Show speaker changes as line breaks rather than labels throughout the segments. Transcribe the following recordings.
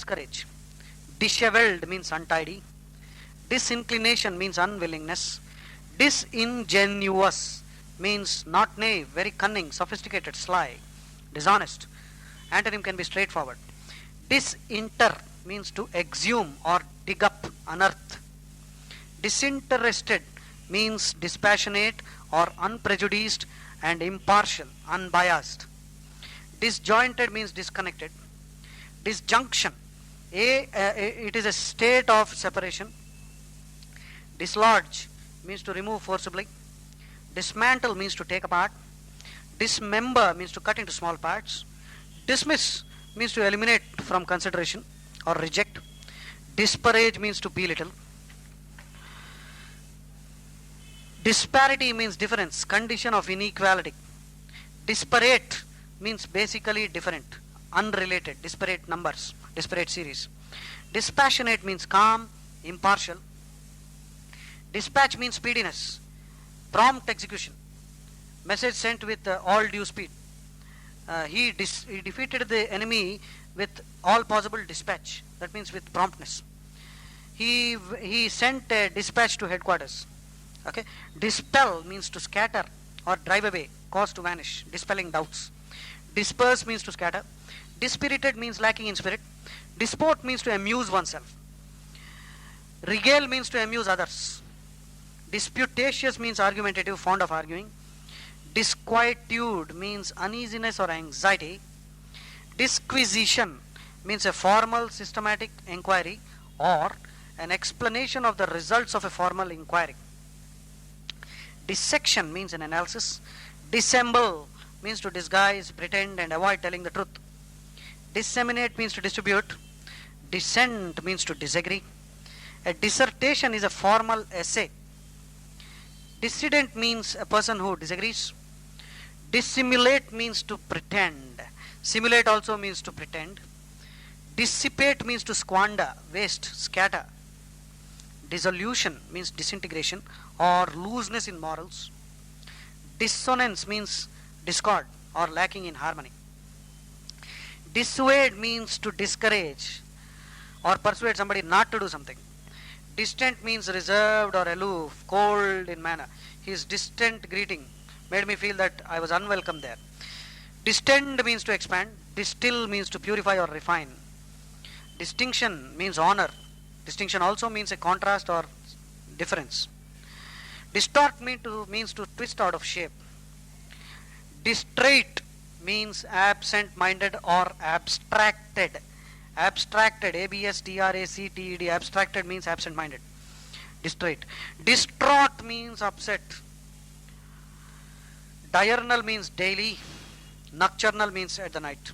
discourage. Dishevelled means untidy. Disinclination means unwillingness. Disingenuous means not naive, very cunning, sophisticated, sly, dishonest. Antonym can be straightforward. Disinter means to exhume or dig up, unearth. Disinterested means dispassionate or unprejudiced and impartial, unbiased. Disjointed means disconnected. Disjunction, it is a state of separation. Dislodge means to remove forcibly. Dismantle means to take apart. Dismember means to cut into small parts. Dismiss means to eliminate from consideration or reject. Disparage means to belittle. Disparity means difference, condition of inequality. Disparate means basically different, unrelated, disparate numbers, disparate series. Dispassionate means calm, impartial. Dispatch means speediness, prompt execution, message sent with all due speed. He defeated the enemy with all possible dispatch, that means with promptness. He sent a dispatch to headquarters. Okay. Dispel means to scatter or drive away, cause to vanish, dispelling doubts. Disperse means to scatter. Dispirited means lacking in spirit. Disport means to amuse oneself. Regale means to amuse others. Disputatious means argumentative, fond of arguing. Disquietude means uneasiness or anxiety. Disquisition means a formal systematic inquiry or an explanation of the results of a formal inquiry. Dissection means an analysis. Dissemble means to disguise, pretend and avoid telling the truth. Disseminate means to distribute. Dissent means to disagree. A dissertation is a formal essay. Dissident means a person who disagrees. Dissimulate means to pretend. Simulate also means to pretend. Dissipate means to squander, waste, scatter. Dissolution means disintegration or looseness in morals. Dissonance means discord or lacking in harmony. Dissuade means to discourage or persuade somebody not to do something. Distant means reserved or aloof, cold in manner. His distant greeting made me feel that I was unwelcome there. Distend means to expand. Distill means to purify or refine. Distinction means honor. Distinction also means a contrast or difference. Distort means to twist out of shape. Distract means absent-minded or abstracted. Abstracted, A-B-S-T-R-A-C-T-E-D, abstracted means absent-minded. Distract. Distraught means upset. Diurnal means daily. Nocturnal means at the night.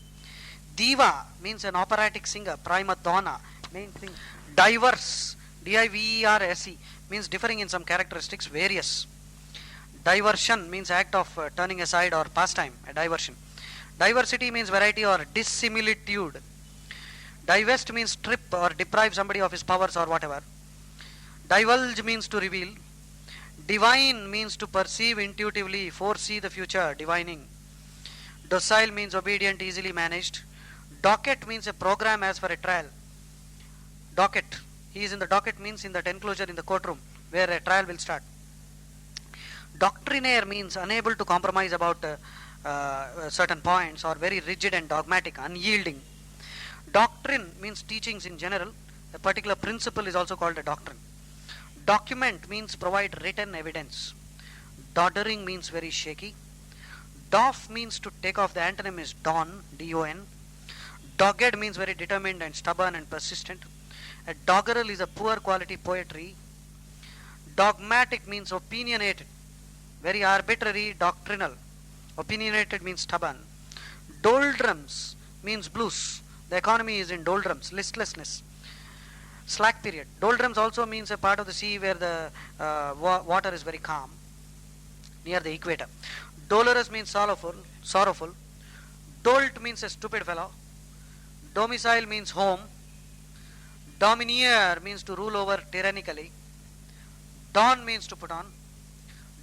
Diva means an operatic singer, prima donna, main thing. Diverse, D-I-V-E-R-S-E, means differing in some characteristics, various. Diversion means act of turning aside or pastime, a diversion. Diversity means variety or dissimilitude. Divest means strip or deprive somebody of his powers or whatever. Divulge means to reveal. Divine means to perceive intuitively, foresee the future, divining. Docile means obedient, easily managed. Docket means a program as for a trial. Docket, he is in the docket means in that enclosure in the courtroom where a trial will start. Doctrinaire means unable to compromise about certain points or very rigid and dogmatic, unyielding. Doctrine means teachings in general. A particular principle is also called a doctrine. Document means provide written evidence. Doddering means very shaky. Doff means to take off. The antonym is don, D-O-N. Dogged means very determined and stubborn and persistent. A doggerel is a poor quality poetry. Dogmatic means opinionated, very arbitrary, doctrinal. Opinionated means stubborn. Doldrums means blues. The economy is in doldrums, listlessness, slack period. Doldrums also means a part of the sea where the water is very calm, near the equator. Dolorous means sorrowful. Dolt means a stupid fellow. Domicile means home. Domineer means to rule over tyrannically. Don means to put on.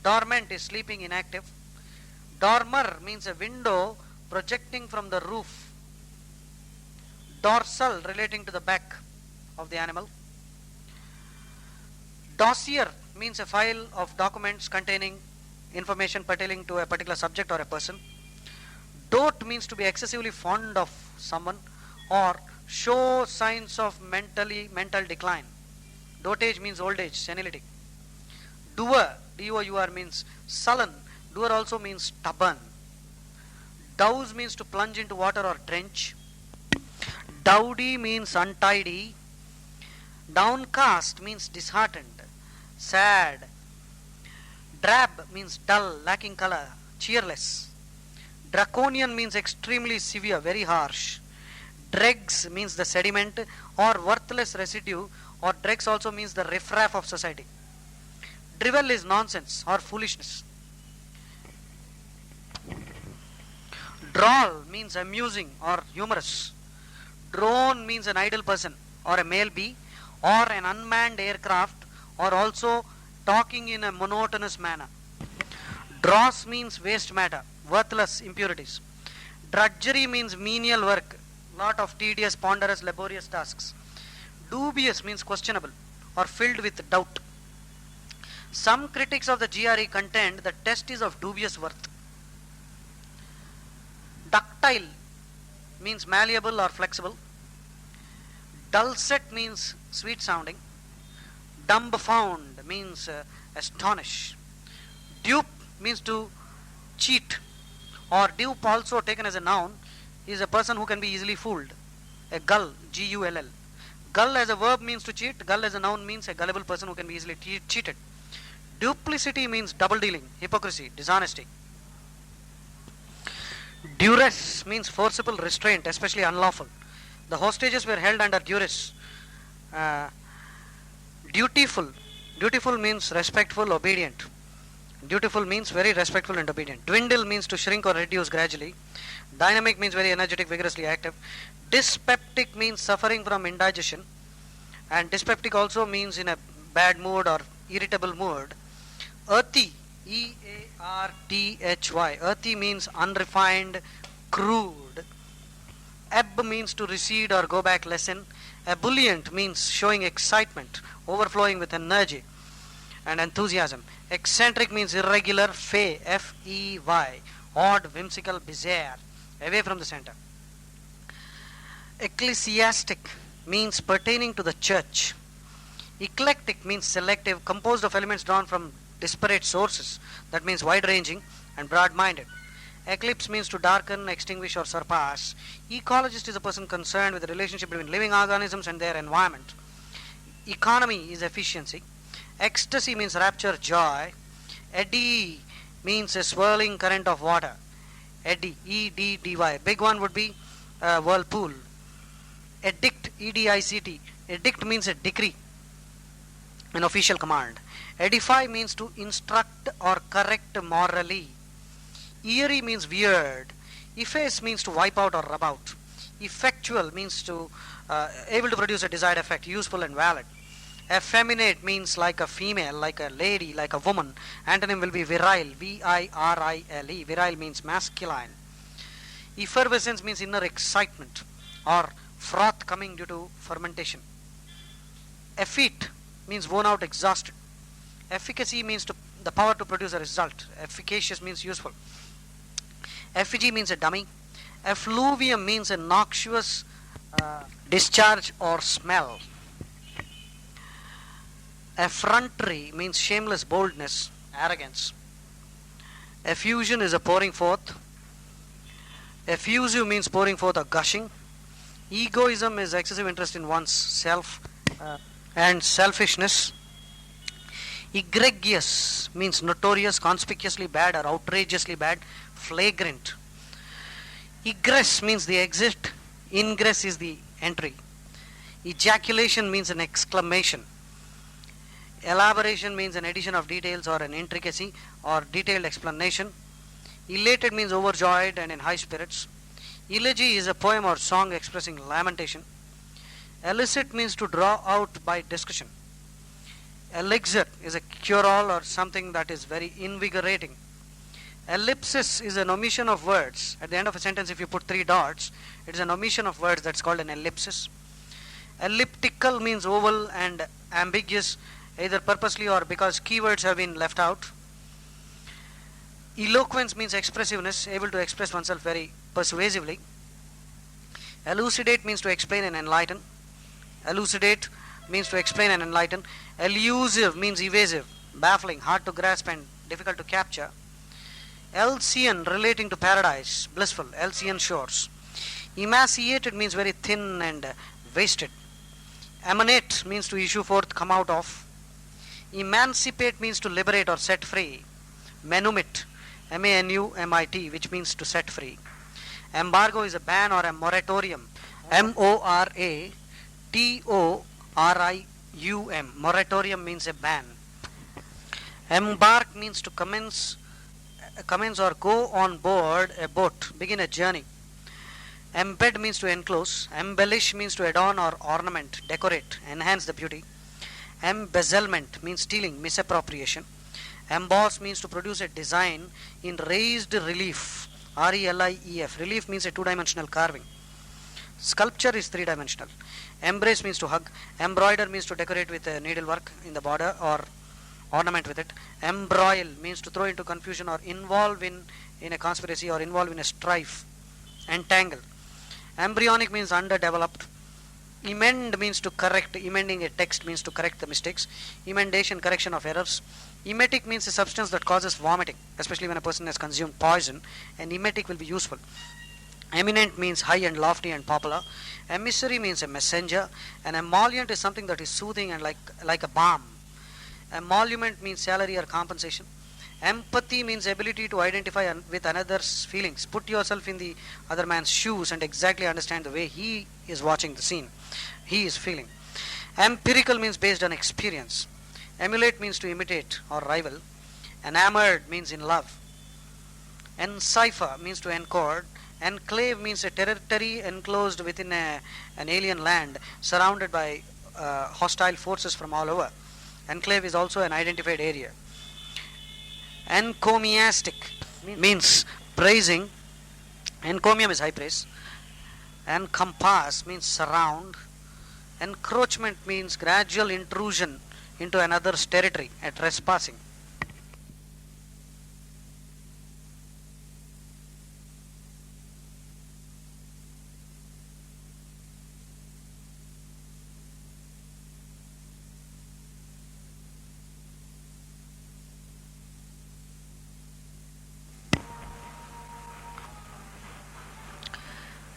Dormant is sleeping, inactive. Dormer means a window projecting from the roof. Dorsal, relating to the back of the animal. Dossier means a file of documents containing information pertaining to a particular subject or a person. Dote means to be excessively fond of someone or show signs of mental decline. Dotage means old age, senility. Doer, D-O-U-R, means sullen. Doer also means stubborn. Douse means to plunge into water or drench. Dowdy means untidy. Downcast means disheartened, sad. Drab means dull, lacking color, cheerless. Draconian means extremely severe, very harsh. Dregs means the sediment or worthless residue, or dregs also means the riffraff of society. Drivel is nonsense or foolishness. Droll means amusing or humorous. Drone means an idle person or a male bee or an unmanned aircraft, or also talking in a monotonous manner. Dross means waste matter, worthless impurities. Drudgery means menial work, lot of tedious, ponderous, laborious tasks. Dubious means questionable or filled with doubt. Some critics of the GRE contend the test is of dubious worth. Ductile means malleable or flexible. Dulcet means sweet sounding. Dumbfound means astonish. Dupe means to cheat, or dupe, also taken as a noun, is a person who can be easily fooled. A gull, G-U-L-L. Gull as a verb means to cheat. Gull as a noun means a gullible person who can be easily cheated. Duplicity means double dealing, hypocrisy, dishonesty. Duress means forcible restraint, especially unlawful. The hostages were held under duress. Dutiful. Dutiful means respectful, obedient. Dutiful means very respectful and obedient. Dwindle means to shrink or reduce gradually. Dynamic means very energetic, vigorously active. Dyspeptic means suffering from indigestion. And dyspeptic also means in a bad mood or irritable mood. Earthy, E-A-R-T-H-Y. Earthy means unrefined, crude. Ebb means to recede or go back, lessen. Ebullient means showing excitement, overflowing with energy and enthusiasm. Eccentric means irregular, fey, F-E-Y. Odd, whimsical, bizarre, away from the center. Ecclesiastic means pertaining to the church. Eclectic means selective, composed of elements drawn from disparate sources. That means wide-ranging and broad-minded. Eclipse means to darken, extinguish, or surpass. Ecologist is a person concerned with the relationship between living organisms and their environment. Economy is efficiency. Ecstasy means rapture, joy. Eddy means a swirling current of water. Eddy, E-D-D-Y. Big one would be whirlpool. Edict, E-D-I-C-T. Edict means a decree, an official command. Edify means to instruct or correct morally. Eerie means weird. Efface means to wipe out or rub out. Effectual means to able to produce a desired effect, useful and valid. Effeminate means like a female, like a lady, like a woman. Antonym will be virile, V-I-R-I-L-E. Virile means masculine. Effervescence means inner excitement or froth coming due to fermentation. Effete means worn out, exhausted. Efficacy means the power to produce a result. Efficacious means useful. Effigy means a dummy. Effluvium means a noxious discharge or smell. Effrontery means shameless boldness, arrogance. Effusion is a pouring forth. Effusive means pouring forth or gushing. Egoism is excessive interest in one's self and selfishness. Egregious means notorious, conspicuously bad or outrageously bad, flagrant. Egress means the exit, ingress is the entry. Ejaculation means an exclamation. Elaboration means an addition of details or an intricacy or detailed explanation. Elated means overjoyed and in high spirits. Elegy is a poem or song expressing lamentation. Elicit means to draw out by discussion. Elixir is a cure-all or something that is very invigorating. Ellipsis is an omission of words. At the end of a sentence, if you put 3 dots, it is an omission of words. That's called an ellipsis. Elliptical means oval and ambiguous, either purposely or because keywords have been left out. Eloquence means expressiveness, able to express oneself very persuasively. Elucidate means to explain and enlighten. Elucidate means to explain and enlighten. Elusive means evasive, baffling, hard to grasp and difficult to capture. Elcean, relating to paradise, blissful, Elcean shores. Emaciated means very thin and wasted. Emanate means to issue forth, come out of. Emancipate means to liberate or set free. Menumit, M-A-N-U-M-I-T, which means to set free. Embargo is a ban or a moratorium. M-O-R-A-T-O-R-I-U-M. Moratorium means a ban. Embark means to commence or go on board a boat, begin a journey. Embed means to enclose. Embellish means to adorn or ornament, decorate, enhance the beauty. Embezzlement means stealing, misappropriation. Emboss means to produce a design in raised relief, R-E-L-I-E-F. Relief means a 2-dimensional carving. Sculpture is 3-dimensional. Embrace means to hug. Embroider means to decorate with needlework in the border or ornament with it. Embroil means to throw into confusion or involve in a conspiracy or involve in a strife. Entangle. Embryonic means underdeveloped. Emend means to correct. Emending a text means to correct the mistakes. Emendation, correction of errors. Emetic means a substance that causes vomiting, especially when a person has consumed poison. An emetic will be useful. Eminent means high and lofty and popular. Emissary means a messenger. An emollient is something that is soothing and like a balm. Emolument means salary or compensation. Empathy means ability to identify with another's feelings. Put yourself in the other man's shoes and exactly understand the way he is watching the scene. He is feeling. Empirical means based on experience. Emulate means to imitate or rival. Enamored means in love. Encipher means to encode. Enclave means a territory enclosed within an alien land surrounded by hostile forces from all over. Enclave is also an identified area. Encomiastic means praising. Encomium is high praise. Encompass means surround. Encroachment means gradual intrusion into another's territory, a trespassing.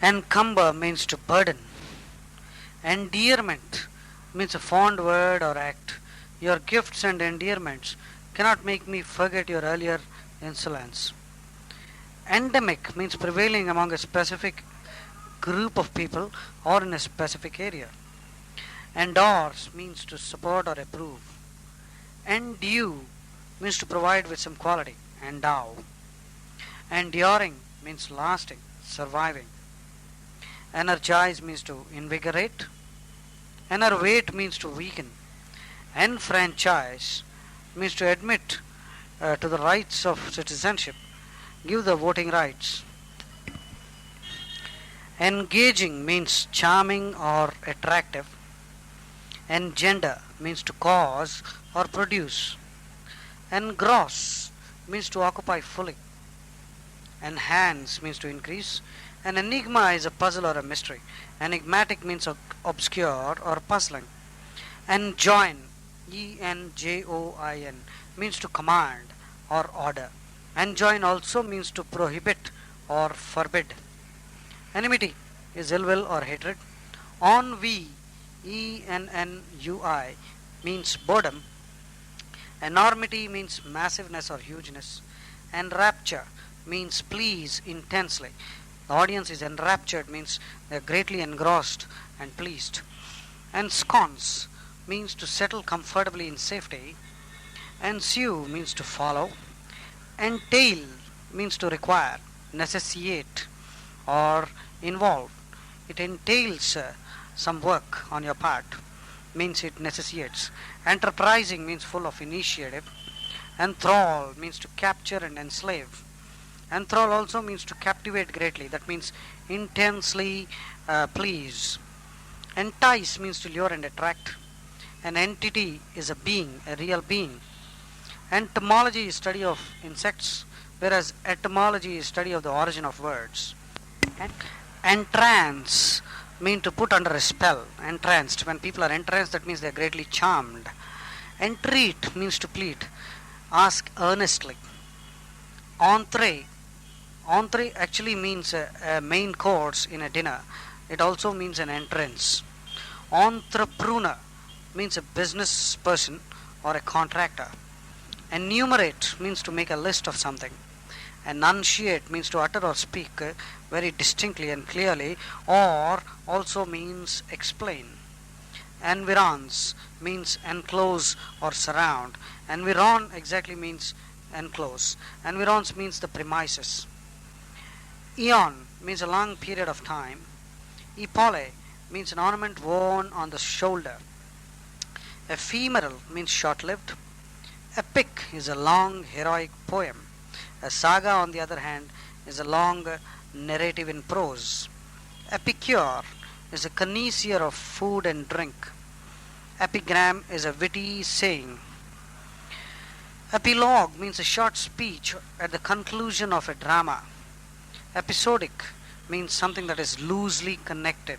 Encumber means to burden. Endearment means a fond word or act. Your gifts and endearments cannot make me forget your earlier insolence. Endemic means prevailing among a specific group of people or in a specific area. Endorse means to support or approve. Endue means to provide with some quality. Endow. Enduring means lasting, surviving. Energize means to invigorate. Enervate means to weaken. Enfranchise means to admit to the rights of citizenship, give the voting rights. Engaging means charming or attractive. Engender means to cause or produce. Engross means to occupy fully. Enhance means to increase. An enigma is a puzzle or a mystery. Enigmatic means obscure or puzzling. Enjoin, E-N-J-O-I-N, means to command or order. Enjoin also means to prohibit or forbid. Enmity is ill will or hatred. Ennui, E-N-N-U-I, means boredom. Enormity means massiveness or hugeness. Enrapture means please intensely. The audience is enraptured means they are greatly engrossed and pleased. Ensconce means to settle comfortably in safety. Ensue means to follow. Entail means to require, necessitate or involve. It entails some work on your part, means it necessitates. Enterprising means full of initiative. Enthrall means to capture and enslave. Enthrall also means to captivate greatly. That means intensely please. Entice means to lure and attract. An entity is a being, a real being. Entomology is study of insects, whereas etymology is study of the origin of words. Entrance mean to put under a spell. Entranced. When people are entranced, that means they are greatly charmed. Entreat means to plead. Ask earnestly. Entree. Entree actually means a main course in a dinner. It also means an entrance. Entrepreneur means a business person or a contractor. Enumerate means to make a list of something. Enunciate means to utter or speak very distinctly and clearly, or also means explain. Environs means enclose or surround. Environ exactly means enclose. Environs means the premises. Eon means a long period of time. Epaulet means an ornament worn on the shoulder. Ephemeral means short-lived. Epic is a long heroic poem. A saga, on the other hand, is a long narrative in prose. Epicure is a connoisseur of food and drink. Epigram is a witty saying. Epilogue means a short speech at the conclusion of a drama. Episodic means something that is loosely connected.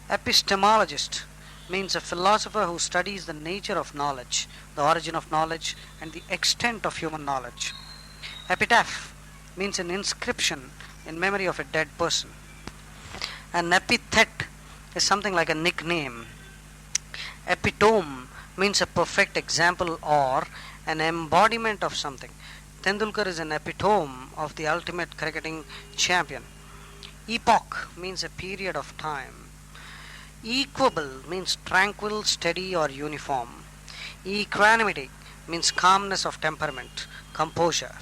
Epistemologist means a philosopher who studies the nature of knowledge, the origin of knowledge, and the extent of human knowledge. Epitaph means an inscription in memory of a dead person. An epithet is something like a nickname. Epitome means a perfect example or an embodiment of something. Tendulkar is an epitome of the ultimate cricketing champion. Epoch means a period of time. Equable means tranquil, steady, or uniform. Equanimity means calmness of temperament, composure.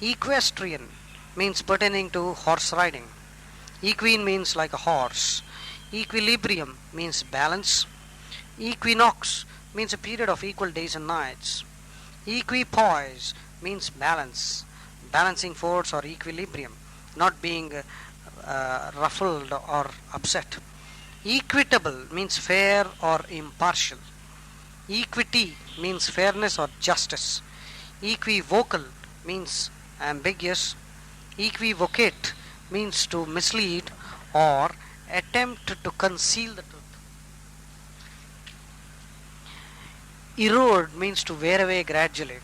Equestrian means pertaining to horse riding. Equine means like a horse. Equilibrium means balance. Equinox means a period of equal days and nights. Equipoise means balance, balancing force or equilibrium, not being ruffled or upset. Equitable means fair or impartial. Equity means fairness or justice. Equivocal means ambiguous. Equivocate means to mislead or attempt to conceal the truth. Erode means to wear away gradually.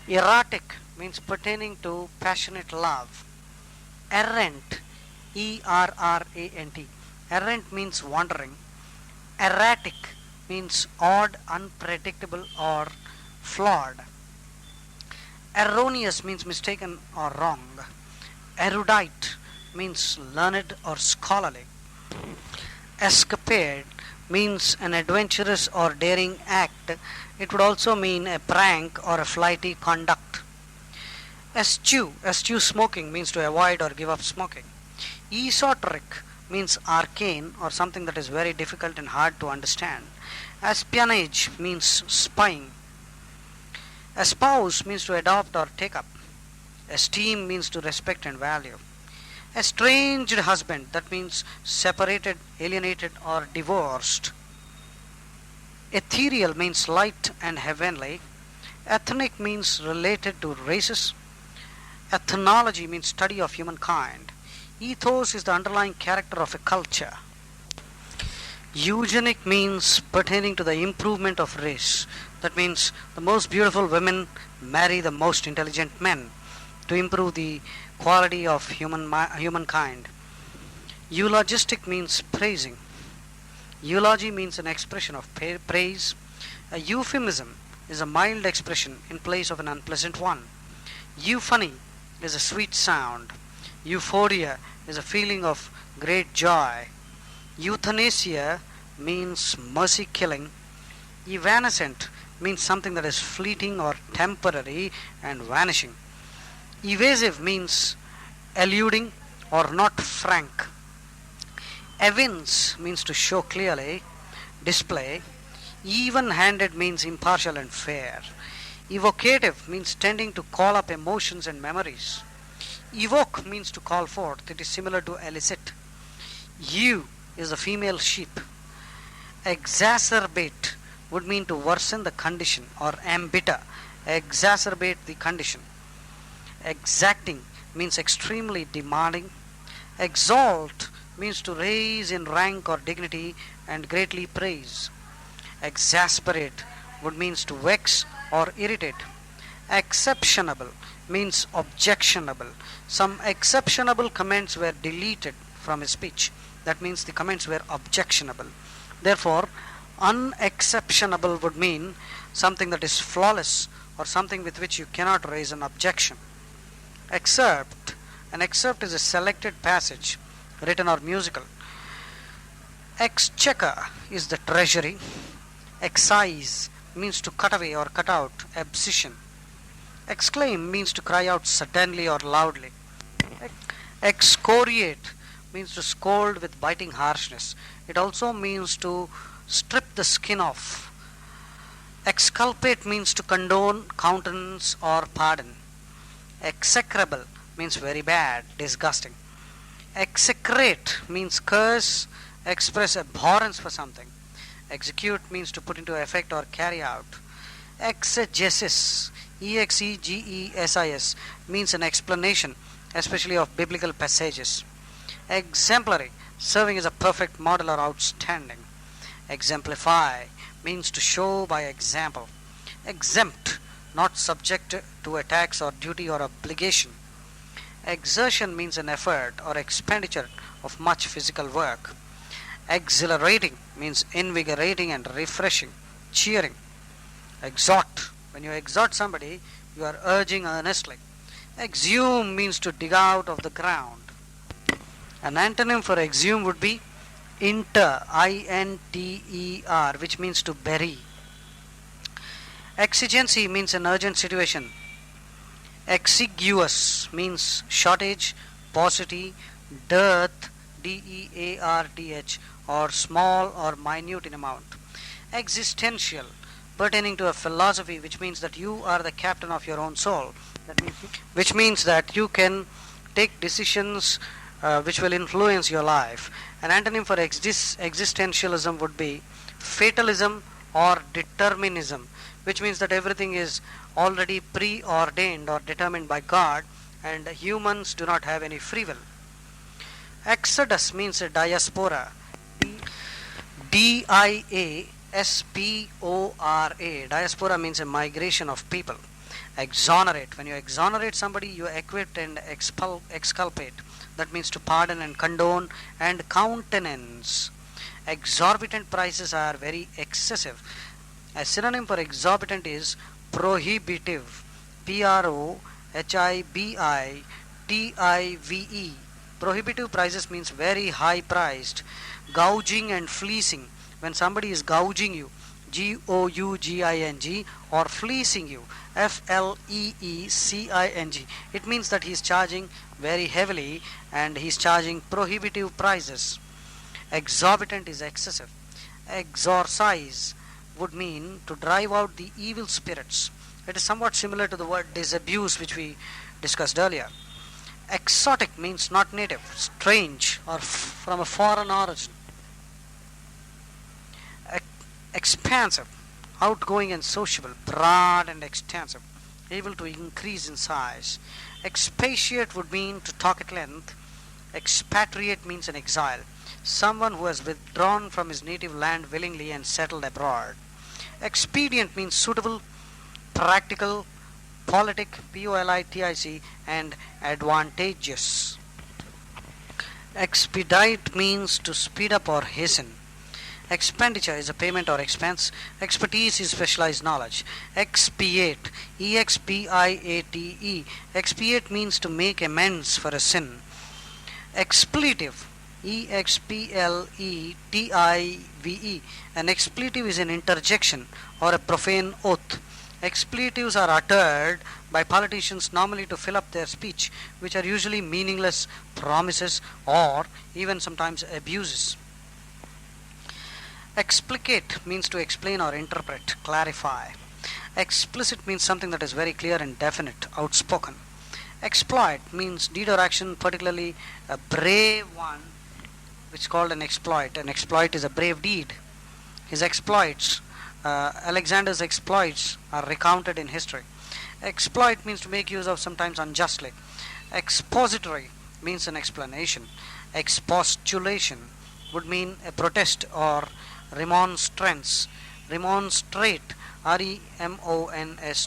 Erotic means pertaining to passionate love. Errant, E-R-R-A-N-T. Errant means wandering. Erratic means odd, unpredictable, or flawed. Erroneous means mistaken or wrong. Erudite means learned or scholarly. Escapade means an adventurous or daring act. It would also mean a prank or a flighty conduct. Eschew smoking means to avoid or give up smoking. Esoteric means arcane or something that is very difficult and hard to understand. Espionage means spying. Espouse means to adopt or take up. Esteem means to respect and value. Estranged husband, that means separated, alienated, or divorced. Ethereal means light and heavenly. Ethnic means related to races. Ethnology means study of humankind. Ethos is the underlying character of a culture. Eugenic means pertaining to the improvement of race. That means the most beautiful women marry the most intelligent men to improve the quality of humankind. Eulogistic means praising. Eulogy means an expression of praise. A euphemism is a mild expression in place of an unpleasant one. Euphony is a sweet sound. Euphoria is a feeling of great joy. Euthanasia means mercy killing. Evanescent means something that is fleeting or temporary and vanishing. Evasive means eluding or not frank. Evince means to show clearly, display. Even-handed means impartial and fair. Evocative means tending to call up emotions and memories. Evoke means to call forth. It is similar to elicit. Ewe is the female sheep. Exacerbate would mean to worsen the condition, or embitter, exacerbate the condition. Exacting means extremely demanding. Exalt means to raise in rank or dignity and greatly praise. Exasperate would means to vex or irritate. Exceptionable means objectionable. Some exceptionable comments were deleted from his speech. That means the comments were objectionable. Therefore, unexceptionable would mean something that is flawless or something with which you cannot raise an objection. Excerpt. An excerpt is a selected passage, written or musical. Exchequer is the treasury. Excise means to cut away or cut out, abscission. Exclaim means to cry out suddenly or loudly. Excoriate means to scold with biting harshness. It also means to strip the skin off. Exculpate means to condone, countenance, or pardon. Execrable means very bad, disgusting. Execrate means curse, express abhorrence for something. Execute means to put into effect or carry out. Exegesis, exegesis, means an explanation, especially of biblical passages. Exemplary, serving as a perfect model or outstanding. Exemplify means to show by example. Exempt, not subject to a tax or duty or obligation. Exertion means an effort or expenditure of much physical work. Exhilarating means invigorating and refreshing, cheering. Exhort, when you exhort somebody, you are urging earnestly. Exhume means to dig out of the ground. An antonym for exhume would be inter, I-N-T-E-R, which means to bury. Exigency means an urgent situation. Exiguous means shortage, paucity, dearth, D-E-A-R-T-H, or small or minute in amount. Existential, pertaining to a philosophy, which means that you are the captain of your own soul. Which means that you can take decisions which will influence your life. An antonym for existentialism would be fatalism or determinism, which means that everything is already preordained or determined by God and humans do not have any free will. Exodus means a diaspora. D-I-A-S-P-O-R-A. Diaspora means a migration of people. Exonerate. When you exonerate somebody, you acquit and exculpate. That means to pardon and condone and countenance. Exorbitant prices are very excessive. A synonym for exorbitant is prohibitive. P-R-O-H-I-B-I-T-I-V-E. Prohibitive prices means very high priced. Gouging and fleecing. When somebody is gouging you, G-O-U-G-I-N-G, or fleecing you, F-L-E-E-C-I-N-G, it means that he is charging very heavily and he is charging prohibitive prices. Exorbitant is excessive. Exorcise would mean to drive out the evil spirits. It is somewhat similar to the word disabuse, which we discussed earlier. Exotic means not native, strange, or from a foreign origin. Expansive, outgoing and sociable, broad and extensive, able to increase in size. Expatiate would mean to talk at length. Expatriate means an exile, someone who has withdrawn from his native land willingly and settled abroad. Expedient means suitable, practical, politic, P-O-L-I-T-I-C, and advantageous. Expedite means to speed up or hasten. Expenditure is a payment or expense. Expertise is specialized knowledge. Expiate, E-X-P-I-A-T-E. Expiate means to make amends for a sin. Expletive, E-X-P-L-E-T-I-V-E. An expletive is an interjection or a profane oath. Expletives are uttered by politicians normally to fill up their speech, which are usually meaningless promises or even sometimes abuses. Explicate means to explain or interpret, clarify. Explicit means something that is very clear and definite, outspoken. Exploit means deed or action, particularly a brave one, which is called an exploit. An exploit is a brave deed. His exploits, Alexander's exploits, are recounted in history. Exploit means to make use of, sometimes unjustly. Expository means an explanation. Expostulation would mean a protest or remonstrance. Remonstrate, remonstrance,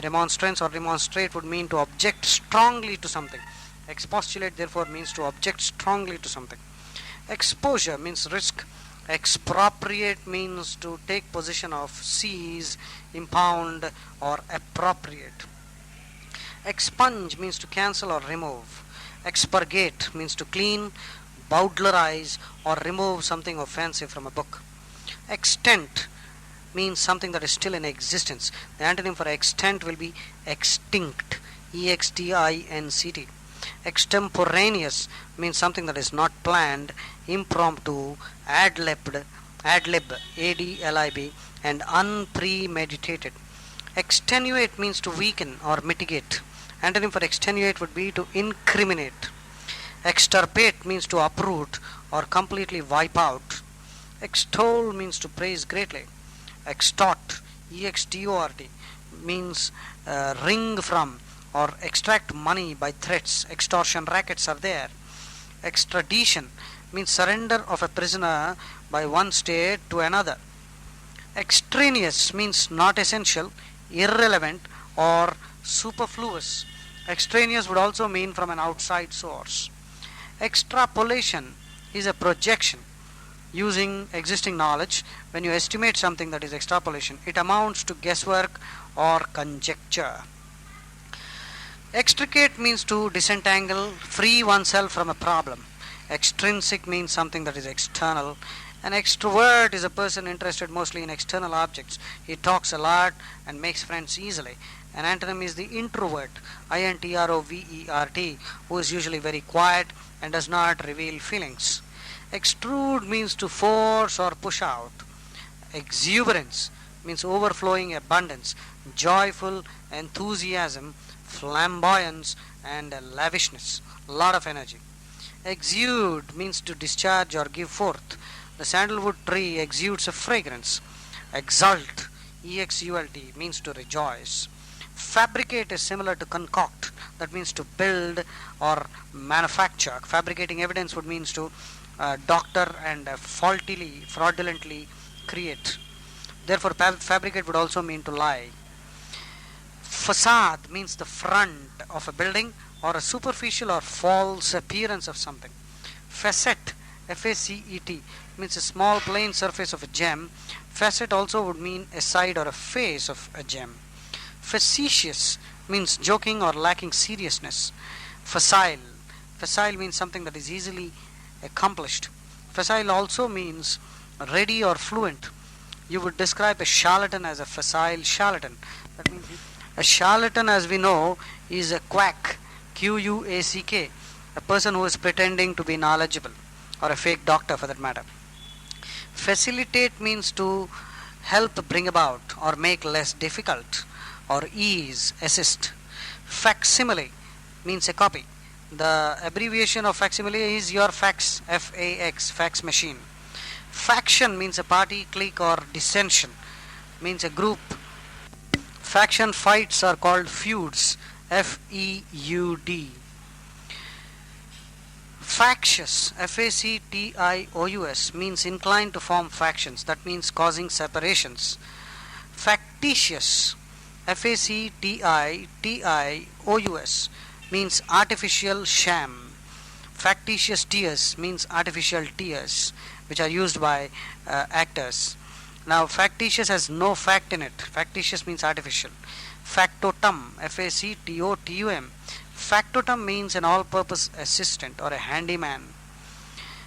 remonstrance or remonstrate would mean to object strongly to something. Expostulate therefore means to object strongly to something. Exposure means risk. Expropriate means to take possession of, seize, impound, or appropriate. Expunge means to cancel or remove. Expurgate means to clean, bowdlerize, or remove something offensive from a book. Extent means something that is still in existence. The antonym for extent will be extinct. EXTINCT. Extemporaneous means something that is not planned, impromptu, ad-libbed, ADLIB, and unpremeditated. Extenuate means to weaken or mitigate. Antonym for extenuate would be to incriminate. Extirpate means to uproot or completely wipe out. Extol means to praise greatly. Extort, EXTORT, means wring from or extract money by threats. Extortion rackets are there. Extradition means surrender of a prisoner by one state to another. Extraneous means not essential, irrelevant, or superfluous. Extraneous would also mean from an outside source. Extrapolation is a projection using existing knowledge. When you estimate something, that is extrapolation. It amounts to guesswork or conjecture. Extricate means to disentangle, free oneself from a problem. Extrinsic means something that is external. An extrovert is a person interested mostly in external objects. He talks a lot and makes friends easily. An antonym is the introvert, INTROVERT, who is usually very quiet and does not reveal feelings. Extrude means to force or push out. Exuberance means overflowing abundance, joyful enthusiasm, flamboyance, and lavishness, a lot of energy. Exude means to discharge or give forth. The sandalwood tree exudes a fragrance. Exult, EXULT, means to rejoice. Fabricate is similar to concoct, that means to build or manufacture. Fabricating evidence would means to doctor and fraudulently create. Therefore, fabricate would also mean to lie. Facade means the front of a building or a superficial or false appearance of something. Facet, FACET, means a small plain surface of a gem. Facet also would mean a side or a face of a gem. Facetious means joking or lacking seriousness. Facile means something that is easily accomplished. Facile also means ready or fluent. You would describe a charlatan as a facile charlatan. That means a charlatan, as we know, is a quack, QUACK, a person who is pretending to be knowledgeable, or a fake doctor for that matter. Facilitate means to help bring about or make less difficult, or ease, assist. Facsimile means a copy. The abbreviation of facsimile is your fax, FAX, fax machine. Faction means a party, clique, or dissension, means a group. Faction fights are called feuds, FEUD. Factious, FACTIOUS, means inclined to form factions, that means causing separations. Factitious, FACTITIOUS, means artificial sham. Factitious tears means artificial tears, which are used by actors. Now, factitious has no fact in it. Factitious means artificial. Factotum, FACTOTUM. Factotum means an all-purpose assistant or a handyman.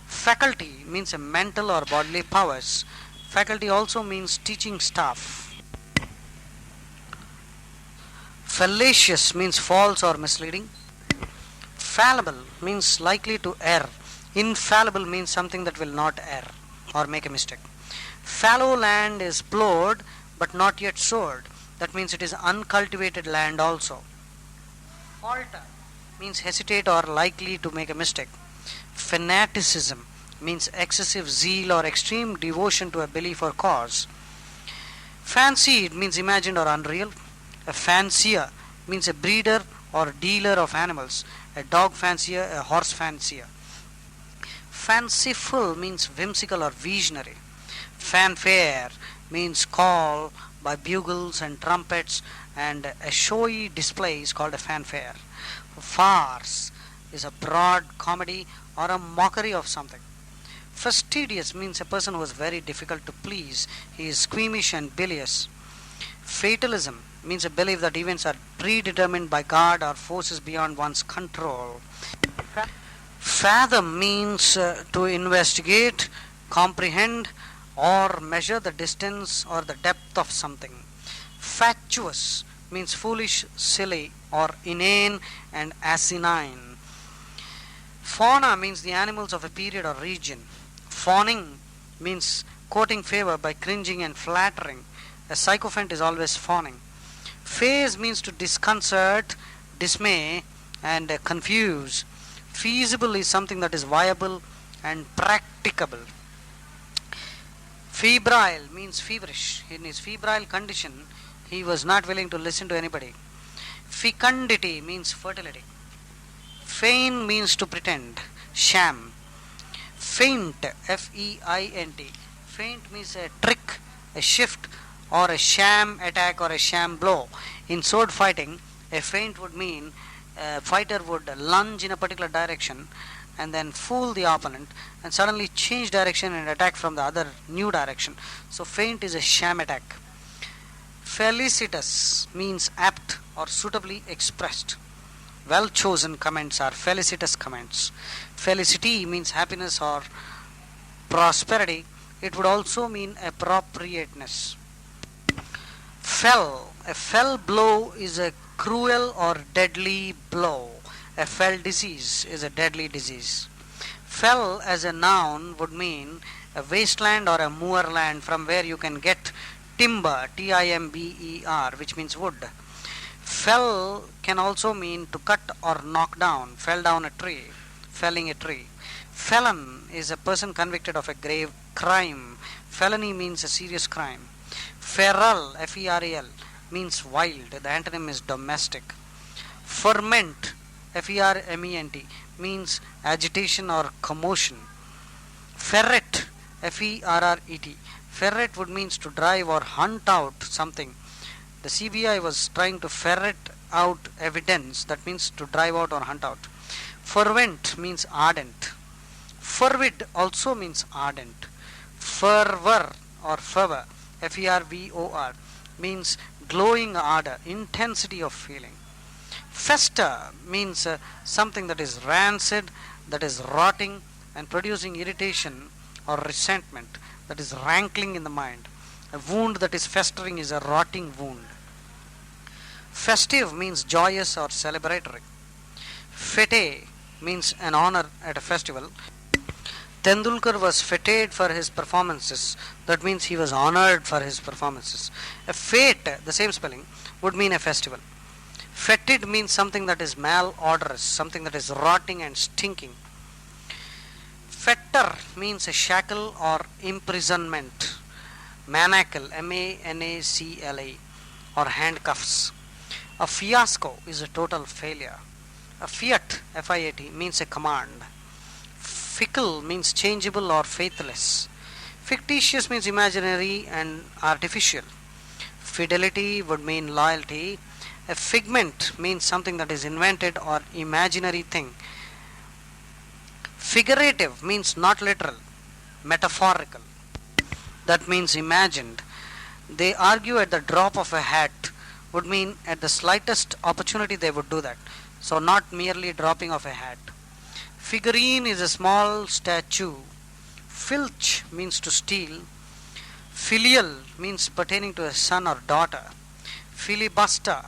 Faculty means a mental or bodily powers. Faculty also means teaching staff. Fallacious means false or misleading. Fallible means likely to err. Infallible means something that will not err or make a mistake. Fallow land is plowed but not yet sowed. That means it is uncultivated land also. Falter means hesitate or likely to make a mistake. Fanaticism means excessive zeal or extreme devotion to a belief or cause. Fancied means imagined or unreal. A fancier means a breeder or dealer of animals. A dog fancier, a horse fancier. Fanciful means whimsical or visionary. Fanfare means call by bugles and trumpets, and a showy display is called a fanfare. Farce is a broad comedy or a mockery of something. Fastidious means a person who is very difficult to please. He is squeamish and bilious. Fatalism means a belief that events are predetermined by God or forces beyond one's control. Fathom means to investigate, comprehend, or measure the distance or the depth of something. Fatuous means foolish, silly, or inane and asinine. Fauna means the animals of a period or region. Fawning means courting favor by cringing and flattering. A sycophant is always fawning. Phase means to disconcert, dismay, and confuse. Feasible is something that is viable and practicable. Febrile means feverish. In his febrile condition, he was not willing to listen to anybody. Fecundity means fertility. Feign means to pretend, sham. Feint, F-E-I-N-T. Feint means a trick, a shift, or a sham attack or a sham blow. In sword fighting, a feint would mean a fighter would lunge in a particular direction and then fool the opponent and suddenly change direction and attack from the other new direction. So feint is a sham attack. Felicitous means apt or suitably expressed. Well chosen comments are felicitous comments. Felicity means happiness or prosperity. It would also mean appropriateness. Fell. A fell blow is a cruel or deadly blow. A fell disease is a deadly disease. Fell as a noun would mean a wasteland or a moorland from where you can get timber, T-I-M-B-E-R, which means wood. Fell can also mean to cut or knock down. Fell down a tree, felling a tree. Felon is a person convicted of a grave crime. Felony means a serious crime. Feral, F-E-R-A-L, means wild. The antonym is domestic. Ferment, F-E-R-M-E-N-T, means agitation or commotion. Ferret, F-E-R-R-E-T. Ferret would means to drive or hunt out something. The CBI was trying to ferret out evidence. That means to drive out or hunt out. Fervent means ardent. Fervid also means ardent. Fervor or fervor, F-E-R-V-O-R, means glowing ardor, intensity of feeling. Fester means something that is rancid, that is rotting and producing irritation or resentment, that is rankling in the mind. A wound that is festering is a rotting wound. Festive means joyous or celebratory. Fete means an honor at a festival. Tendulkar was feted for his performances. That means he was honored for his performances. A fete, the same spelling, would mean a festival. Fetid means something that is malodorous, something that is rotting and stinking. Fetter means a shackle or imprisonment. Manacle, M-A-N-A-C-L-A, or handcuffs. A fiasco is a total failure. A fiat, F-I-A-T, means a command. Fickle means changeable or faithless. Fictitious means imaginary and artificial. Fidelity would mean loyalty. A figment means something that is invented or imaginary thing. Figurative means not literal, metaphorical. That means imagined. They argue at the drop of a hat would mean at the slightest opportunity they would do that. So not merely dropping of a hat. Figurine is a small statue. Filch means to steal. Filial means pertaining to a son or daughter. Filibuster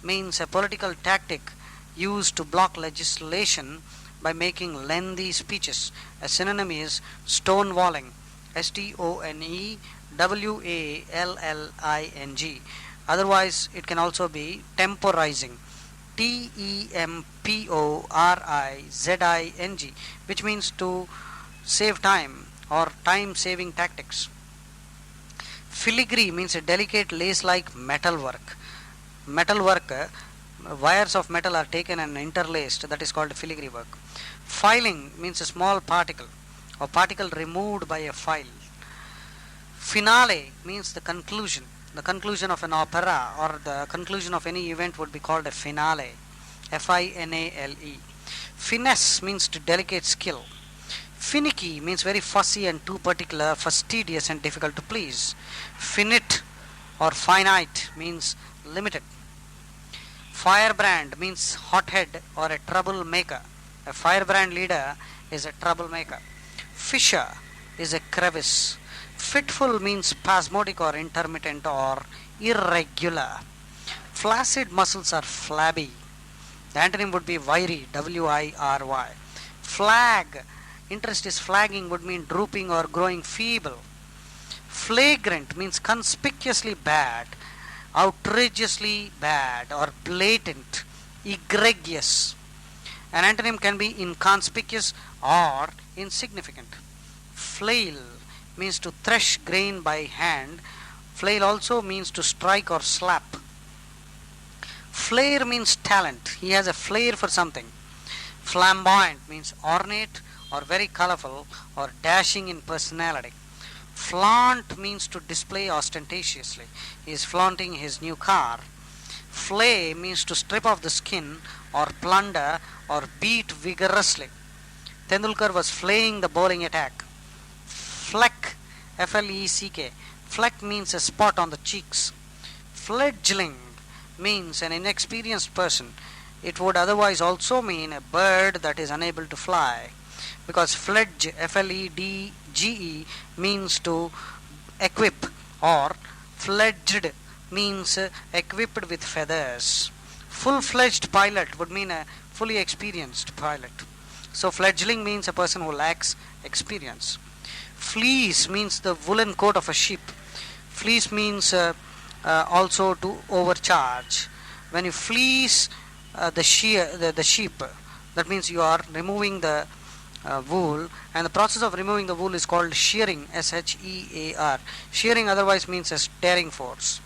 means a political tactic used to block legislation by making lengthy speeches. A synonym is stonewalling. STONEWALLING. Otherwise, it can also be temporizing. TEMPORIZING, which means to save time or time saving tactics. Filigree means a delicate lace like metal work. Metal work, wires of metal are taken and interlaced, that is called filigree work. Filing means a small particle or particle removed by a file. Finale means the conclusion. The conclusion of an opera or the conclusion of any event would be called a finale. FINALE. Finesse means to delicate skill. Finicky means very fussy and too particular, fastidious and difficult to please. Finite or finite means limited. Firebrand means hothead or a troublemaker. A firebrand leader is a troublemaker. Fissure is a crevice. Fitful means spasmodic or intermittent or irregular. Flaccid muscles are flabby. The antonym would be wiry, WIRY. Flag, interest is flagging, would mean drooping or growing feeble. Flagrant means conspicuously bad, outrageously bad or blatant, egregious. An antonym can be inconspicuous or insignificant. Flail means to thresh grain by hand. Flail also means to strike or slap. Flair means talent. He has a flair for something. Flamboyant means ornate or very colorful or dashing in personality. Flaunt means to display ostentatiously. He is flaunting his new car. Flay means to strip off the skin or plunder or beat vigorously. Tendulkar was flaying the bowling attack. Fleck, FLECK. Fleck means a spot on the cheeks. Fledgling means an inexperienced person. It would otherwise also mean a bird that is unable to fly, because fledge, FLEDGE, means to equip, or fledged means equipped with feathers. Full-fledged pilot would mean a fully experienced pilot. So fledgling means a person who lacks experience. Fleece means the woolen coat of a sheep. Fleece means also to overcharge. When you fleece the sheep, that means you are removing the wool, and the process of removing the wool is called shearing, SHEAR. Shearing otherwise means a tearing force.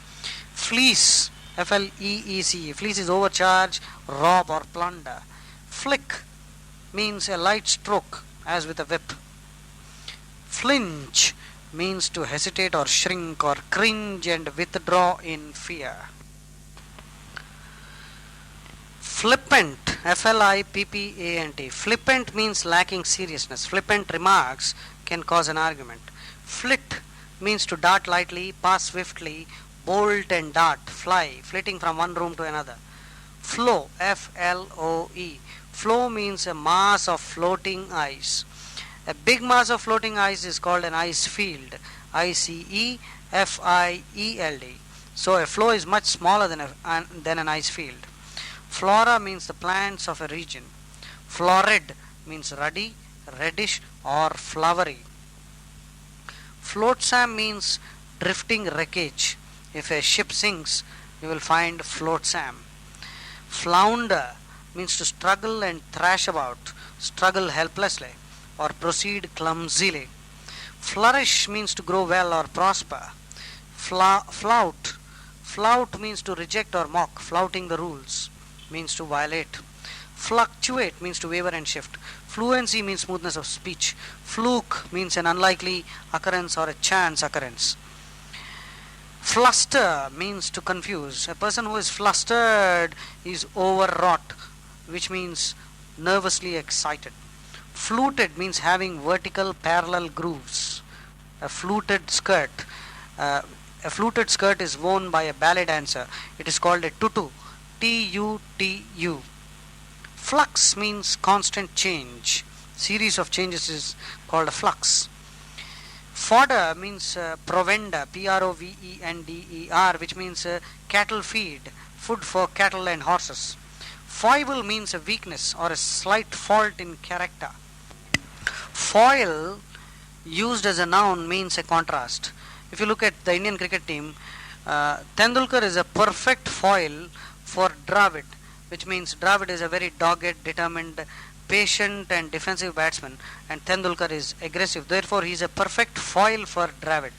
Fleece, FLEEC. Fleece is overcharge, rob or plunder. Flick means a light stroke, as with a whip. Flinch means to hesitate or shrink or cringe and withdraw in fear. Flippant, FLIPPANT. Flippant means lacking seriousness. Flippant remarks can cause an argument. Flit means to dart lightly, pass swiftly, bolt and dart, fly, flitting from one room to another. Flow, FLOE. Flow means a mass of floating ice. A big mass of floating ice is called an ice field, ICEFIELD. So a flow is much smaller than an ice field. Flora means the plants of a region. Florid means ruddy, reddish or flowery. Flotsam means drifting wreckage. If a ship sinks, you will find flotsam. Flounder means to struggle and thrash about, struggle helplessly or proceed clumsily. Flourish means to grow well or prosper. Flout means to reject or mock, flouting the rules means to violate. Fluctuate means to waver and shift. Fluency means smoothness of speech. Fluke means an unlikely occurrence or a chance occurrence. Fluster means to confuse. A person who is flustered is overwrought, which means nervously excited. Fluted means having vertical parallel grooves. A fluted skirt is worn by a ballet dancer. It is called a tutu. TUTU. Flux means constant change. Series of changes is called a flux. Fodder means provender, PROVENDER, which means cattle feed, food for cattle and horses. Foible means a weakness or a slight fault in character. Foil used as a noun means a contrast. If you look at the Indian cricket team, Tendulkar is a perfect foil for Dravid, which means Dravid is a very dogged, determined, patient and defensive batsman, and Tendulkar is aggressive. Therefore, he is a perfect foil for Dravid.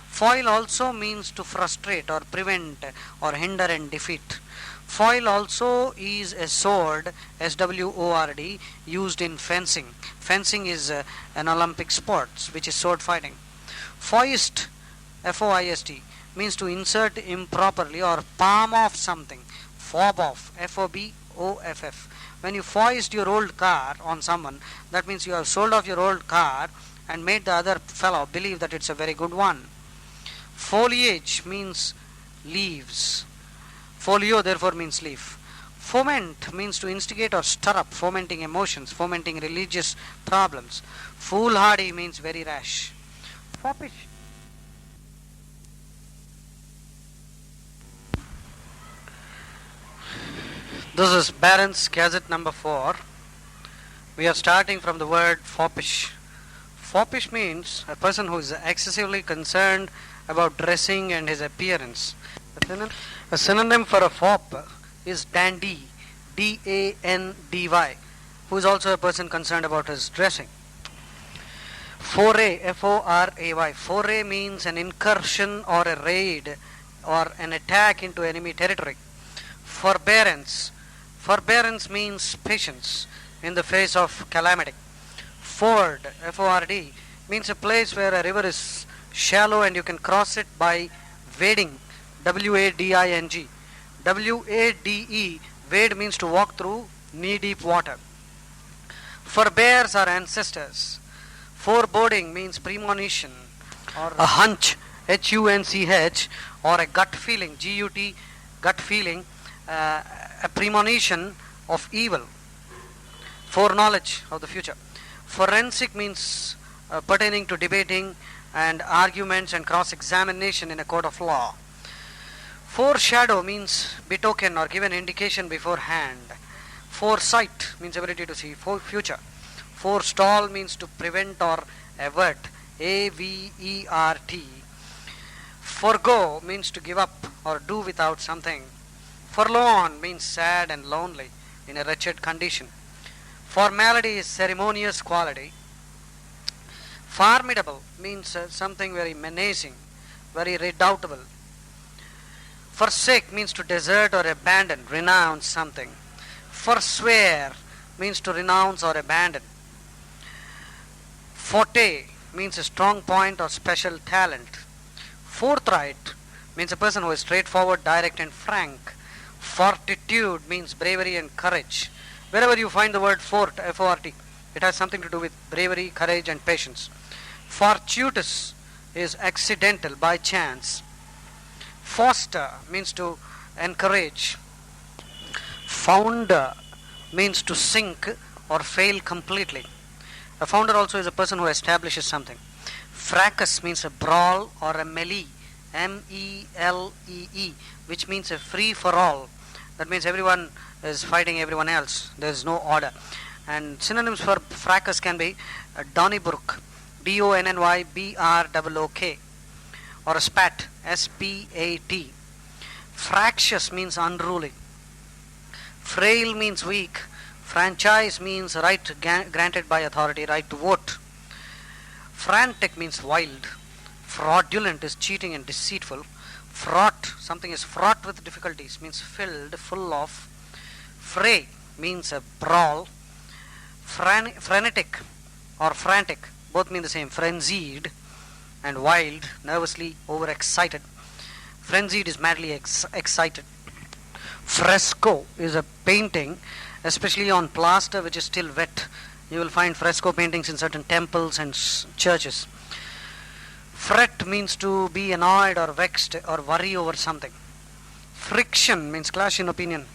Foil also means to frustrate or prevent or hinder and defeat. Foil also is a sword, SWORD, used in fencing. Fencing is an Olympic sport, which is sword fighting. Foist, FOIST, means to insert improperly or palm off something. Fob off, FOBOFF. When you foist your old car on someone, that means you have sold off your old car and made the other fellow believe that it's a very good one. Foliage means leaves. Folio therefore means leaf. Foment means to instigate or stir up, fomenting emotions, fomenting religious problems. Foolhardy means very rash. Foppish. This is Barron's Gazette number 4. We are starting from the word foppish. Foppish means a person who is excessively concerned about dressing and his appearance. A synonym for a fop is dandy, DANDY, who is also a person concerned about his dressing. Foray, FORAY. Foray means an incursion or a raid or an attack into enemy territory. Forbearance. Forbearance means patience in the face of calamity. Ford, FORD, means a place where a river is shallow and you can cross it by wading, WADING. WADE, wade means to walk through knee-deep water. Forebears are ancestors. Foreboding means premonition or a hunch, HUNCH, or a gut feeling, GUT, gut feeling, a premonition of evil, foreknowledge of the future. Forensic means pertaining to debating and arguments and cross-examination in a court of law. Foreshadow means betoken or give an indication beforehand. Foresight means ability to see future. Forestall means to prevent or avert, AVERT. Forgo means to give up or do without something. Forlorn means sad and lonely, in a wretched condition. Formality is ceremonious quality. Formidable means something very menacing, very redoubtable. Forsake means to desert or abandon, renounce something. Forswear means to renounce or abandon. Forte means a strong point or special talent. Forthright means a person who is straightforward, direct and frank. Fortitude means bravery and courage. Wherever you find the word fort, F-O-R-T, it has something to do with bravery, courage and patience. Fortuitous is accidental, by chance. Foster means to encourage. Founder means to sink or fail completely. A founder also is a person who establishes something. Fracas means a brawl or a melee, MELEE, which means a free for all. That means everyone is fighting everyone else. There is no order. And synonyms for fracas can be Donnybrook, DONNYBROOK, or a spat, SPAT. Fractious means unruly. Frail means weak. Franchise means right granted by authority, right to vote. Frantic means wild. Fraudulent is cheating and deceitful. Fraught, something is fraught with difficulties, means filled, full of. Fray means a brawl. Frenetic or frantic, both mean the same. Frenzied and wild, nervously overexcited. Frenzied is madly excited. Fresco is a painting, especially on plaster which is still wet. You will find fresco paintings in certain temples and churches. Fret means to be annoyed or vexed or worry over something. Friction means clash in opinion.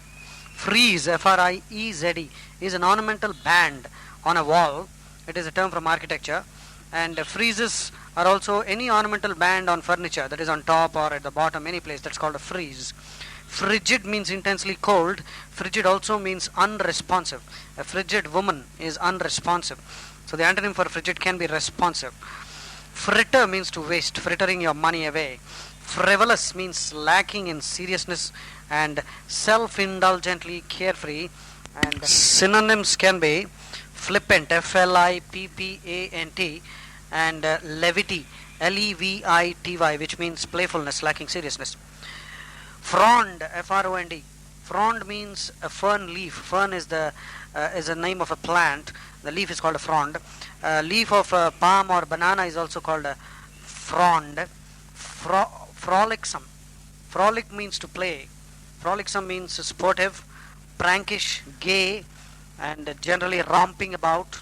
Frieze, FRIEZE, is an ornamental band on a wall. It is a term from architecture. And friezes are also any ornamental band on furniture that is on top or at the bottom, any place. That's called a frieze. Frigid means intensely cold. Frigid also means unresponsive. A frigid woman is unresponsive. So the antonym for frigid can be responsive. Fritter means to waste, frittering your money away. Frivolous means lacking in seriousness and self-indulgently carefree. And synonyms can be flippant, F-L-I-P-P-A-N-T, and levity, L-E-V-I-T-Y, which means playfulness, lacking seriousness. Frond, F-R-O-N-D. Frond means a fern leaf. Fern is the a name of a plant. The leaf is called a frond. Leaf of a palm or banana is also called a frond. Frolicsome. Frolic means to play. Frolicsome means sportive, prankish, gay, and generally romping about.